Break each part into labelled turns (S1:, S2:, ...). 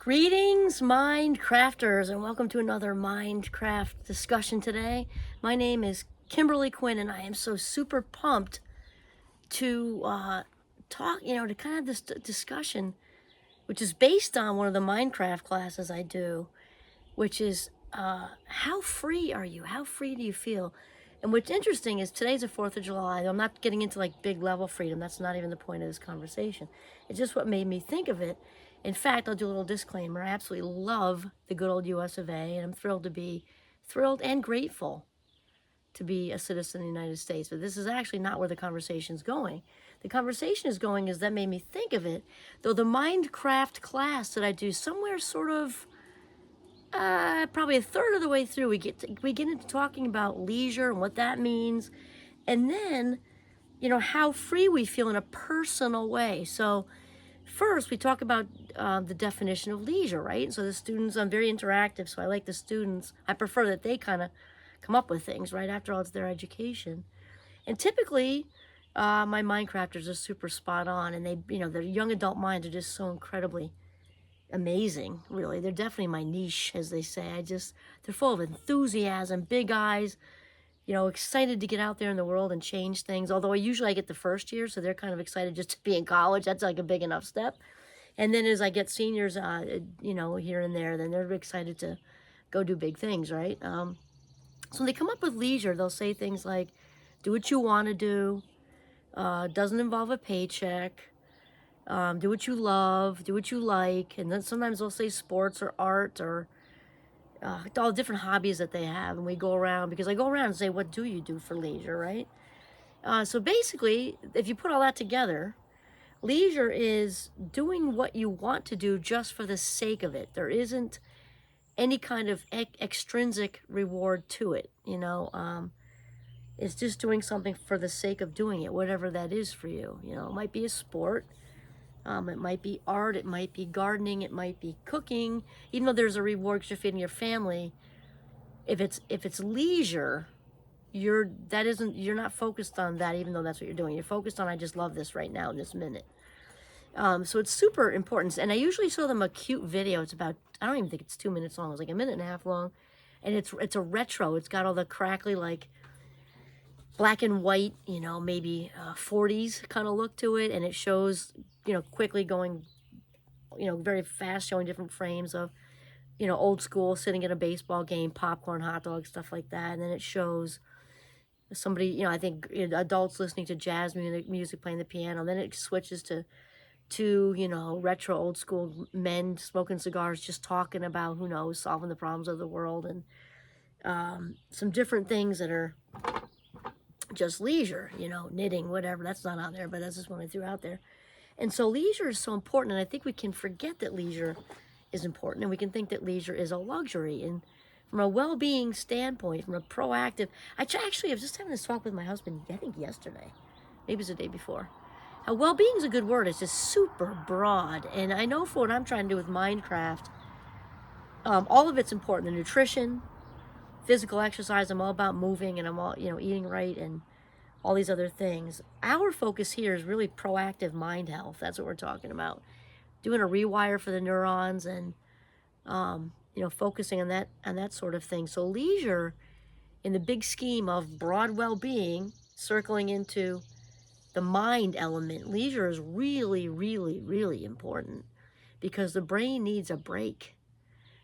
S1: Greetings, Mindcrafters, and welcome to another Mindcraft discussion today. My name is Kimberly Quinn, and I am so super pumped to talk, to kind of have this discussion, which is based on one of the Minecraft classes I do, which is how free are you? How free do you feel? And what's interesting is today's the 4th of July. I'm not getting into like big level freedom. That's not even the point of this conversation. It's just what made me think of it. In fact, I'll do a little disclaimer. I absolutely love the good old US of A, and I'm thrilled and grateful to be a citizen of the United States. But this is actually not where the conversation is going. The conversation is going is that made me think of it. Though the Minecraft class that I do somewhere sort of probably a third of the way through, we get into talking about leisure and what that means, and then how free we feel in a personal way. So first, we talk about the definition of leisure, right? So the students, I'm very interactive, so I like the students. I prefer that they kind of come up with things, right? After all, it's their education. And typically, my Minecrafters are super spot on, and their young adult minds are just so incredibly amazing, really. They're definitely my niche, as they say. They're full of enthusiasm, big eyes, excited to get out there in the world and change things. Although I get the first year, so they're kind of excited just to be in college. That's like a big enough step. And then as I get seniors, here and there, then they're excited to go do big things, right? So when they come up with leisure, they'll say things like, do what you want to do, doesn't involve a paycheck, do what you love, do what you like. And then sometimes they'll say sports or art or all different hobbies that they have. And we go around, because I go around and say, what do you do for leisure, right? So basically, if you put all that together, leisure is doing what you want to do just for the sake of it. There isn't any kind of extrinsic reward to it, It's just doing something for the sake of doing it, whatever that is for you. It might be a sport. It might be art, it might be gardening, it might be cooking. Even though there's a reward because you're feeding your family, if it's leisure, you're not focused on that, even though that's what you're doing. You're focused on, I just love this right now in this minute. So it's super important. And I usually show them a cute video. It's about, I don't even think it's 2 minutes long. It's like a minute and a half long. And it's a retro. It's got all the crackly, like black and white, maybe 40s kind of look to it. And it shows, quickly going, very fast, showing different frames of, old school, sitting at a baseball game, popcorn, hot dogs, stuff like that. And then it shows somebody, I think adults listening to jazz music, playing the piano. Then it switches to retro old school men smoking cigars, just talking about, who knows, solving the problems of the world, and some different things that are just leisure, knitting, whatever. That's not on there, but that's just one I threw out there. And so leisure is so important, and I think we can forget that leisure is important, and we can think that leisure is a luxury. And from a well-being standpoint, from a proactive, I was just having this talk with my husband, I think yesterday, maybe it was the day before. Well-being is a good word. It's just super broad. And I know for what I'm trying to do with Minecraft, all of it's important. The nutrition, physical exercise, I'm all about moving, and I'm all, eating right and all these other things. Our focus here is really proactive mind health. That's what we're talking about. Doing a rewire for the neurons and, focusing on that sort of thing. So leisure, in the big scheme of broad well-being, circling into the mind element, leisure is really, really, really important, because the brain needs a break.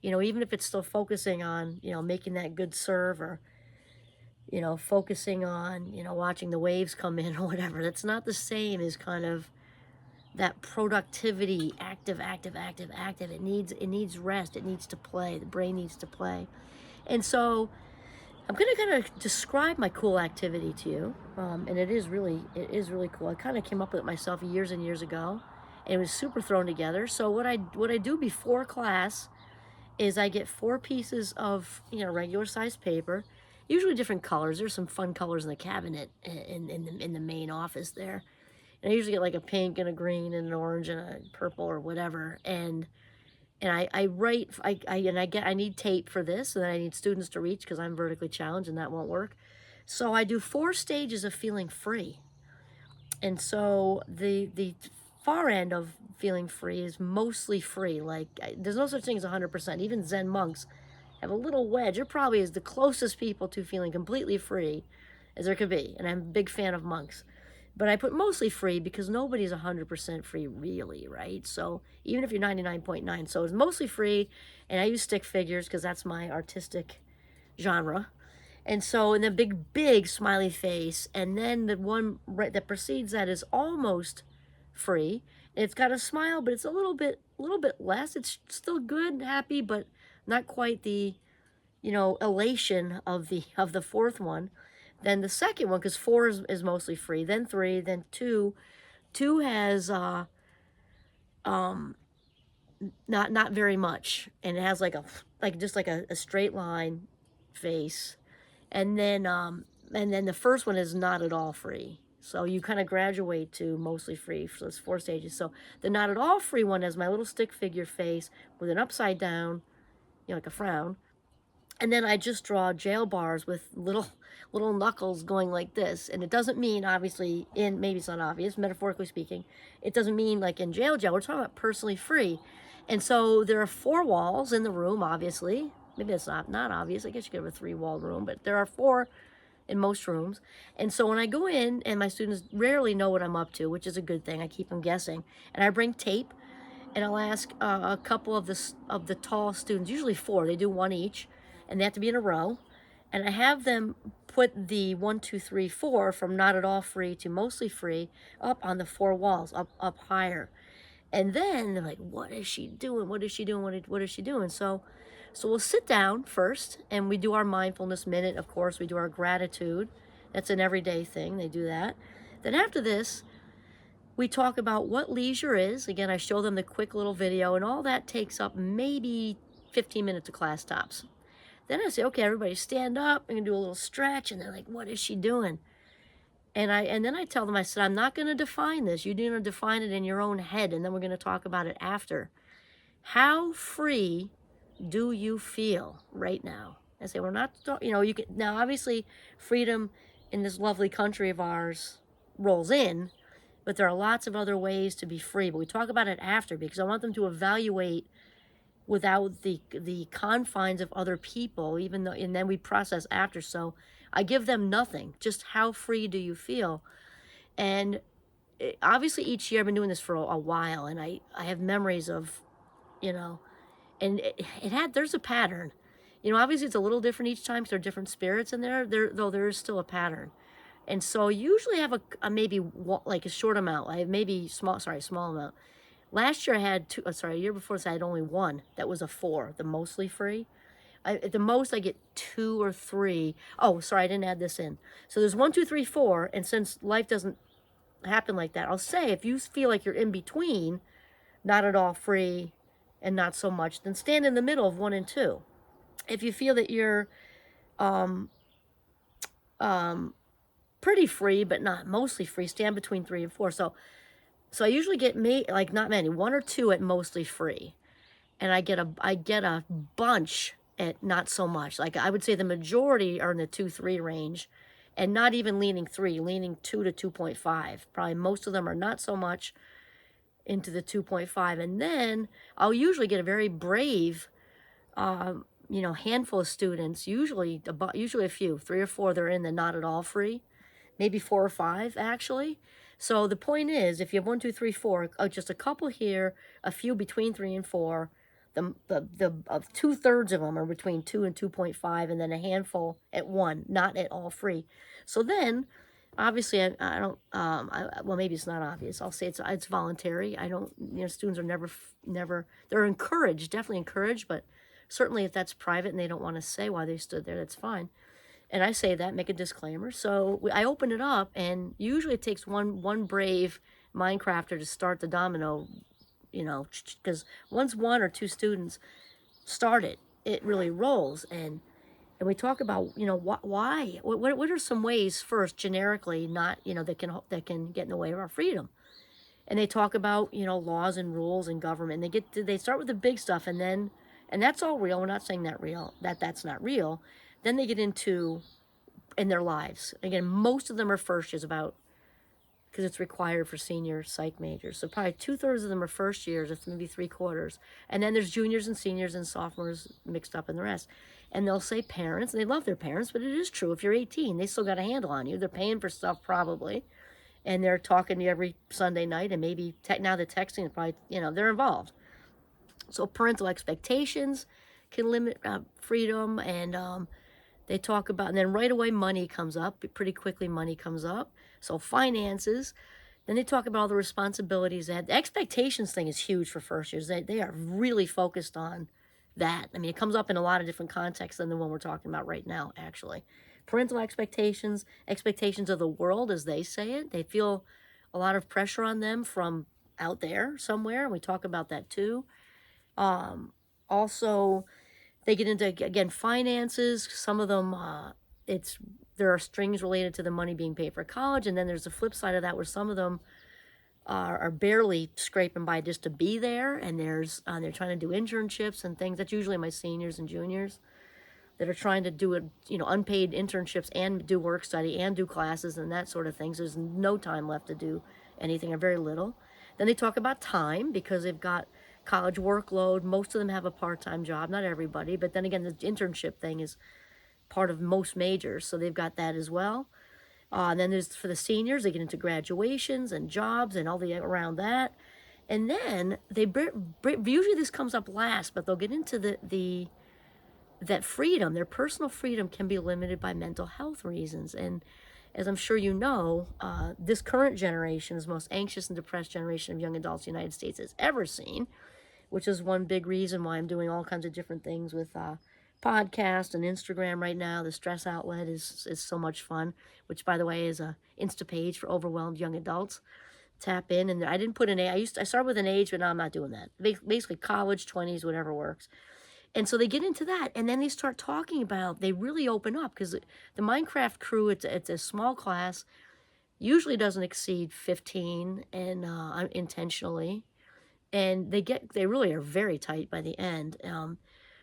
S1: Even if it's still focusing on, making that good serve, or, focusing on, watching the waves come in or whatever. That's not the same as kind of that productivity, active. It needs rest. It needs to play. The brain needs to play. And so I'm going to kind of describe my cool activity to you, and it is really cool. I kind of came up with it myself years and years ago, and it was super thrown together. So what I do before class is I get 4 pieces of regular sized paper, usually different colors. There's some fun colors in the cabinet in the main office there, and I usually get like a pink and a green and an orange and a purple or whatever, and I write, I need tape for this, and then I need students to reach, because I'm vertically challenged and that won't work. So I do 4 stages of feeling free. And so the far end of feeling free is mostly free. Like, there's no such thing as 100%. Even Zen monks have a little wedge. It probably is the closest people to feeling completely free as there could be. And I'm a big fan of monks. But I put mostly free because nobody's 100% free really, right? So even if you're 99.9, so it's mostly free. And I use stick figures because that's my artistic genre. And so, and the big smiley face, and then the one right that precedes that is almost free. It's got a smile, but it's a little bit less. It's still good, happy, but not quite the, elation of the fourth one. Then the second one, because 4 is mostly free. Then 3, then 2. 2 has not very much, and it has like just like a straight line face. And then the first one is not at all free. So you kind of graduate to mostly free. So it's 4 stages. So the not at all free one has my little stick figure face with an upside down, like a frown. And then I just draw jail bars with little knuckles going like this. And it doesn't mean, obviously, maybe it's not obvious, metaphorically speaking, it doesn't mean like in jail. We're talking about personally free. And so there are 4 walls in the room, obviously. Maybe that's not obvious. I guess you could have a 3-walled room, but there are 4 in most rooms. And so when I go in, and my students rarely know what I'm up to, which is a good thing. I keep them guessing. And I bring tape, and I'll ask a couple of the tall students, usually 4. They do 1 each, and they have to be in a row. And I have them put the 1, 2, 3, 4 from not at all free to mostly free up on the 4 walls, up higher. And then they're like, what is she doing? What is she doing? What is she doing? So we'll sit down first, and we do our mindfulness minute. Of course, we do our gratitude. That's an everyday thing. They do that. Then after this, we talk about what leisure is. Again, I show them the quick little video, and all that takes up maybe 15 minutes of class tops. Then I say, okay, everybody stand up. I'm going to do a little stretch. And they're like, what is she doing? And then I tell them, I said, I'm not going to define this. You're going to define it in your own head, and then we're going to talk about it after. How free do you feel right now? I say, we're not, you can, now obviously freedom in this lovely country of ours rolls in, but there are lots of other ways to be free. But we talk about it after because I want them to evaluate without the confines of other people, even though, and then we process after. So I give them nothing, just how free do you feel? And obviously each year I've been doing this for a while, and I have memories of, and there's a pattern. Obviously it's a little different each time because there are different spirits in there, though there is still a pattern. And so usually I have a maybe like a short amount. I have maybe small amount. Last year I had 2, a year before this I had only 1. That was a 4, the mostly free. At the most I get 2 or 3. Oh, sorry, I didn't add this in. So there's 1, 2, 3, 4, and since life doesn't happen like that, I'll say if you feel like you're in between, not at all free and not so much, then stand in the middle of 1 and 2. If you feel that you're pretty free but not mostly free, stand between 3 and 4. So I usually get like not many, 1 or 2 at mostly free, and I get a bunch at not so much. Like I would say the majority are in the 2, 3 range, and not even leaning 3, leaning 2 to 2.5. Probably most of them are not so much into the 2.5, and then I'll usually get a very brave, handful of students. Usually a few, 3 or 4. They're in the not at all free, maybe 4 or 5 actually. So the point is, if you have 1, 2, 3, 4, just a couple here, a few between 3 and 4, the 2/3 of them are between 2 and 2.5, and then a handful at 1, not at all free. So then, obviously, I don't. Well, maybe it's not obvious. I'll say it's voluntary. I don't. Students are never. They're encouraged, definitely encouraged, but certainly if that's private and they don't want to say why they stood there, that's fine. And I say that, make a disclaimer. So I open it up, and usually it takes one brave Minecrafter to start the domino, because once 1 or 2 students start it, it really rolls. And we talk about, why? What are some ways first, generically, not, that can get in the way of our freedom? And they talk about, laws and rules and government. And they start with the big stuff, and that's all real. We're not saying that's not real. Then they get into in their lives. Again, most of them are first years, about because it's required for senior psych majors. So probably 2/3 of them are first years, it's maybe 3/4. And then there's juniors and seniors and sophomores mixed up in the rest. And they'll say parents, and they love their parents, but it is true. If you're 18, they still got a handle on you. They're paying for stuff probably. And they're talking to you every Sunday night, and maybe now they're texting, probably, they're involved. So parental expectations can limit freedom, and they talk about, and then right away money comes up, pretty quickly money comes up. So finances, then they talk about all the responsibilities. The expectations thing is huge for first years. They are really focused on that. I mean, it comes up in a lot of different contexts than the one we're talking about right now, actually. Parental expectations, expectations of the world, as they say it. They feel a lot of pressure on them from out there somewhere, and we talk about that too. Also, they get into, again, finances. Some of them, there are strings related to the money being paid for college, and then there's the flip side of that where some of them are barely scraping by just to be there, and they're trying to do internships and things. That's usually my seniors and juniors that are trying to do unpaid internships and do work study and do classes and that sort of things. There's no time left to do anything, or very little. Then they talk about time because they've got college workload. Most of them have a part-time job, not everybody, but then again, the internship thing is part of most majors, so they've got that as well. And then there's, for the seniors, they get into graduations and jobs and all the around that. And then usually this comes up last, but they'll get into that freedom, their personal freedom can be limited by mental health reasons. And as I'm sure you know, this current generation is the most anxious and depressed generation of young adults the United States has ever seen, which is one big reason why I'm doing all kinds of different things with podcast and Instagram right now. The Stress Outlet is so much fun, which, by the way, is a Insta page for overwhelmed young adults. Tap in, and I didn't put an age. I started with an age, but now I'm not doing that. Basically, college, 20s, whatever works. And so they get into that, and then they start talking about, they really open up, because the Minecraft crew, it's a small class, usually doesn't exceed 15, and intentionally, and they really are very tight by the end.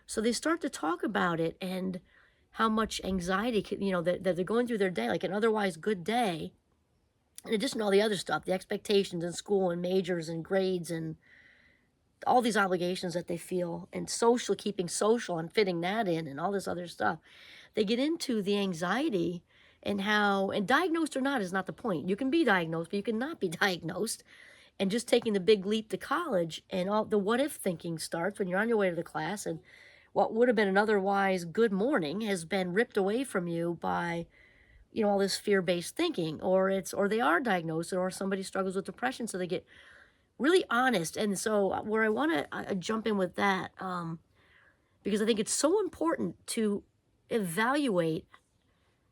S1: So they start to talk about it and how much anxiety, that they're going through their day, like an otherwise good day, in addition to all the other stuff, the expectations in school and majors and grades and all these obligations that they feel, and keeping social and fitting that in and all this other stuff. They get into the anxiety and diagnosed or not is not the point. You can be diagnosed, but you can not be diagnosed. And just taking the big leap to college, and all the what if thinking starts when you're on your way to the class, and what would have been an otherwise good morning has been ripped away from you by, all this fear-based thinking, or they are diagnosed, or somebody struggles with depression, so they get really honest. And so where I want to jump in with that, because I think it's so important to evaluate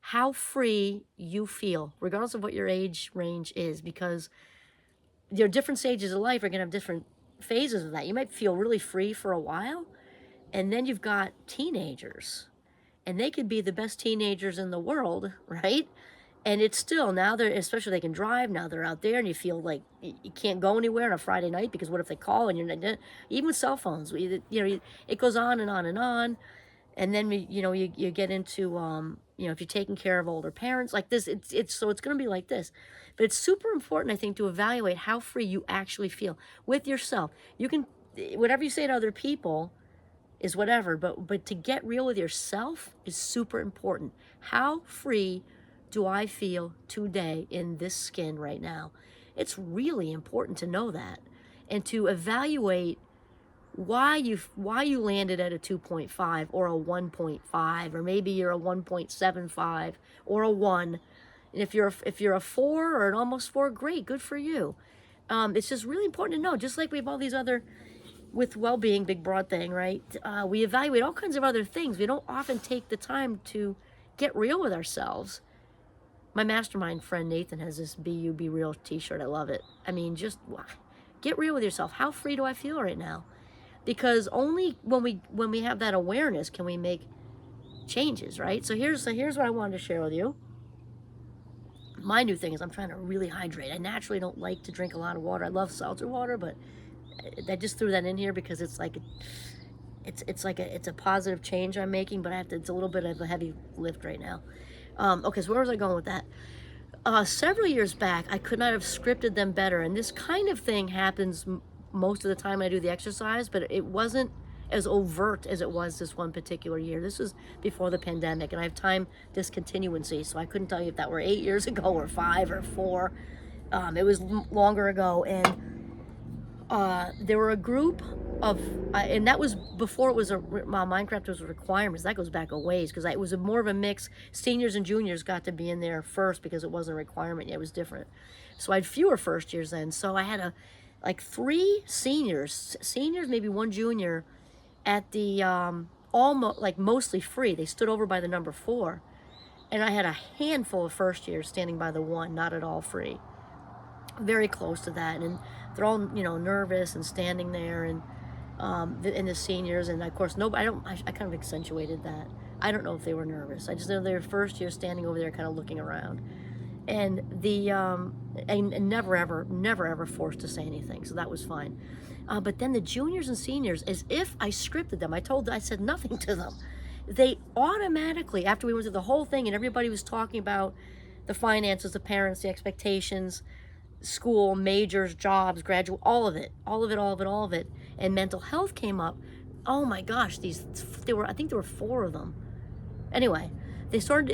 S1: how free you feel, regardless of what your age range is, because your different stages of life are going to have different phases of that. You might feel really free for a while, and then you've got teenagers, and they could be the best teenagers in the world, right? And it's still, now especially they can drive, now they're out there, and you feel like you can't go anywhere on a Friday night because what if they call and you're not, even with cell phones, it goes on and on and on. And then, you get into, if you're taking care of older parents like this, it's going to be like this. But it's super important, I think, to evaluate how free you actually feel with yourself. You can, whatever you say to other people is whatever, but to get real with yourself is super important. How free do I feel today in this skin right now? It's really important to know that, and to evaluate why you landed at a 2.5 or a 1.5, or maybe you're a 1.75 or a 1. And if you're a 4 or an almost 4, great, good for you. It's just really important to know, just like we have all these other, with well-being, big broad thing, right? We evaluate all kinds of other things. We don't often take the time to get real with ourselves. My mastermind friend Nathan has this Be Real t-shirt. I love it. I mean, just get real with yourself. How free do I feel right now? Because only when we have that awareness can we make changes, right? So here's what I wanted to share with you. My new thing is I'm trying to really hydrate. I naturally don't like to drink a lot of water. I love seltzer water, but I just threw that in here because it's like it's a positive change I'm making, but it's a little bit of a heavy lift right now. Okay, so where was I going with that? Several years back, I could not have scripted them better, and this kind of thing happens most of the time when I do the exercise, but it wasn't as overt as it was this one particular year. This was before the pandemic, and I have time discontinuancy, so I couldn't tell you if that were 8 years ago or 5 or 4. It was longer ago, and there were a group of, and that was before it was Minecraft was a requirement. That goes back a ways, because it was more of a mix. Seniors and juniors got to be in there first because it wasn't a requirement yet. It was different. So I had fewer first years then. So I had like 3 seniors, maybe 1 junior, at the almost like mostly free. They stood over by the number 4, and I had a handful of first years standing by the 1, not at all free. Very close to that, and they're all nervous and standing there, and the seniors, and of course nobody. I kind of accentuated that. I don't know if they were nervous. I just know they were first year standing over there, kind of looking around, and and never ever forced to say anything, so that was fine. But then the juniors and seniors, as if I scripted them, I said nothing to them. They automatically, after we went through the whole thing and everybody was talking about the finances, the parents, the expectations, school, majors, jobs, graduate, all of it, and mental health came up. Oh my gosh, I think there were 4 of them. Anyway, they turned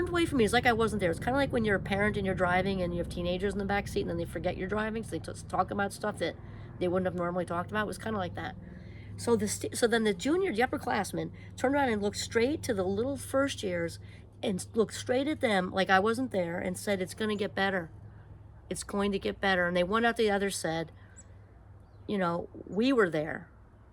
S1: away from me. It's like I wasn't there. It's kind of like when you're a parent and you're driving and you have teenagers in the back seat, and then they forget you're driving, so they talk about stuff that they wouldn't have normally talked about. It was kind of like that. So then the upperclassmen turned around and looked straight to the little first years and looked straight at them like I wasn't there and said, "It's going to get better. It's going to get better." And they one after the other said, we were there.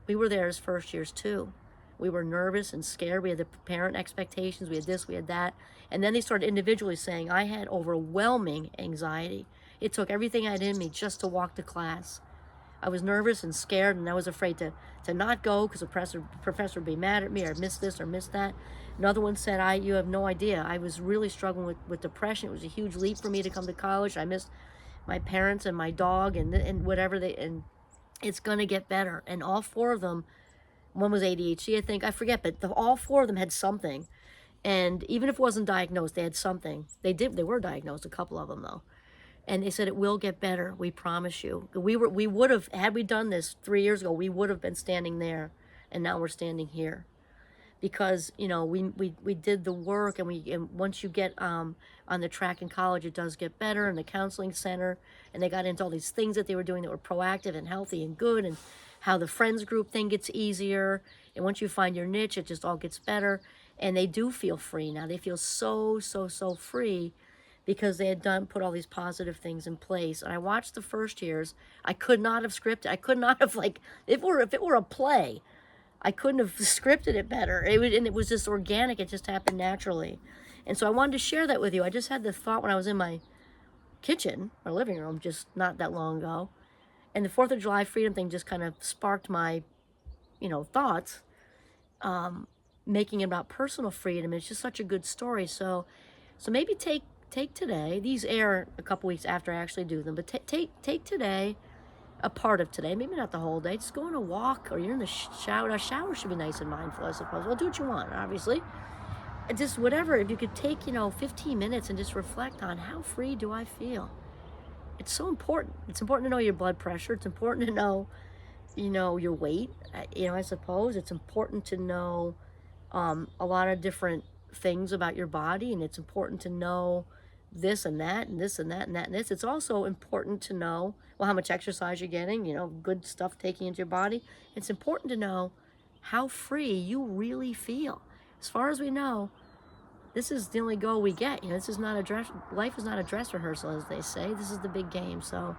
S1: We were there as first years too. We were nervous and scared. We had the parent expectations. We had this, we had that. And then they started individually saying, "I had overwhelming anxiety. It took everything I had in me just to walk to class. I was nervous and scared, and I was afraid to not go because the professor would be mad at me, or miss this or miss that." Another one said, "You have no idea. I was really struggling with depression. It was a huge leap for me to come to college. I missed my parents and my dog and whatever and it's going to get better." And all 4 of them, one was ADHD, I think, I forget, but all 4 of them had something. And even if it wasn't diagnosed, they had something. They were diagnosed, a couple of them though. And they said, "It will get better. We promise you." We would have, had we done this 3 years ago, we would have been standing there, and now we're standing here. Because we did the work, and once you get on the track in college, it does get better. In the counseling center, and they got into all these things that they were doing that were proactive and healthy and good, and how the friends group thing gets easier, and once you find your niche, it just all gets better. And they do feel free now. They feel so free, because they had put all these positive things in place. And I watched the first years. I could not have scripted. I could not have, like, if it were a play, I couldn't have scripted it better. And it was just organic. It just happened naturally. And so I wanted to share that with you. I just had the thought when I was in my kitchen, my living room, just not that long ago. And the 4th of July freedom thing just kind of sparked my, thoughts, making it about personal freedom. It's just such a good story. So maybe take today. These air a couple weeks after I actually do them, but take today, a part of today, maybe not the whole day. Just go on a walk, or you're in the shower. A shower should be nice and mindful, I suppose. Well, do what you want, obviously. And just whatever, if you could take 15 minutes and just reflect on, how free do I feel? It's so important. It's important to know your blood pressure. It's important to know your weight. I suppose it's important to know a lot of different things about your body, and it's important to know this and that and this and that and that and this. It's also important to know, well, how much exercise you're getting, good stuff taking into your body. It's important to know how free you really feel. As far as we know, this is the only goal we get. This is not life is not a dress rehearsal, as they say. This is the big game. So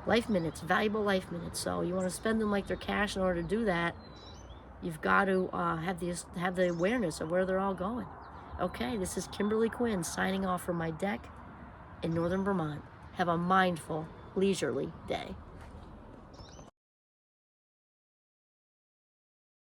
S1: life minutes, valuable life minutes. So you want to spend them like they're cash. In order to do that, you've got to have the awareness of where they're all going. Okay, this is Kimberly Quinn signing off from my deck in northern Vermont. Have a mindful, leisurely day.